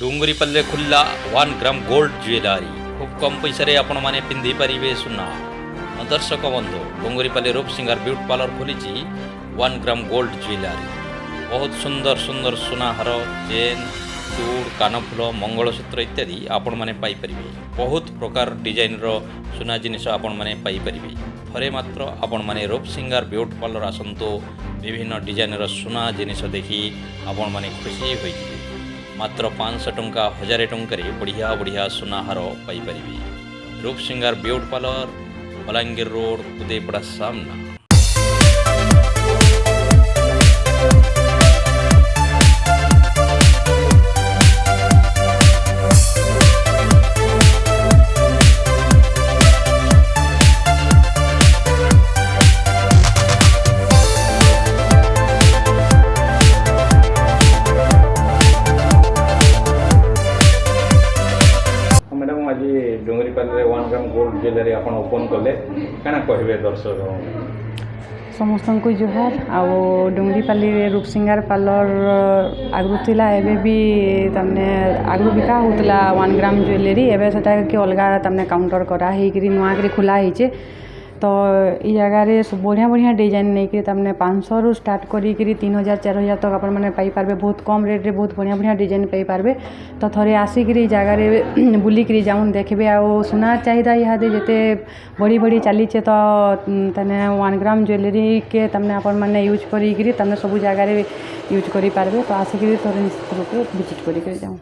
डुंगरीपल्ले खुला 1 gram gold jewellery खूब कम पैसा आपण मैंने पिंधि पारे सुना। दर्शक बंधु डुंगरीपल्ली रूपसिंगार ब्यूटी पार्लर खोली 1 ग्राम गोल्ड ज्वेलरी बहुत सुंदर सुंदर सुनाहार चेन चूड़ कानफुल मंगलसूत्र इत्यादि आपण मैंने पाइपर बहुत प्रकार डिजाइन सुना जिनिस आपण मैंने पाइपर थरे मात्र आपण मैंने रूपसिंगार ब्यूटी पार्लर आसतु विभिन्न डिजाइन सुना जिनिस देखी आपण मैंने खुशी हो मात्र 500 टंका 1000 टंकार बढ़िया बढ़िया सुनाहार पाइपर Roopsingar beauty parlour Balangir road Udaypada सामना। मैडम आज डुंगरीपल्ली 1 ग्राम गोल्ड ज्वेलरी आप ओपन कले क्या कहे दर्शक समस्त को जुहार आउ डुंगरीपल्ली रूपसिंगार पार्लर आगु थिला एबे भी तमने आगु बिका होतला 1 ग्राम ज्वेलरी एबे सेटा के अलगा तमने काउंटर करा हे कि नुआ के खुला हिचे तो ई जगह रे सब बढ़िया बढ़िया डिजाइन नहीं कि तमने 500 रु स्टार्ट करी 3000 4000 तक अपन माने पाई पारबे बहुत कम रेट रे बहुत बढ़िया बढ़िया डिजाइन पाई पारबे। तो थरे आसी कि जगह रे बुली कि जाऊन देखबे आ सुना चाहिदा इहादे जेते बड़ी बड़ी चली तो तने 1 ग्राम ज्वेलरी के तमने अपन माने यूज करी तमने सब जगह रे यूज करी पारबे। तो आसी कि थरे निश्चित रूप विजिट करी जाऊँ।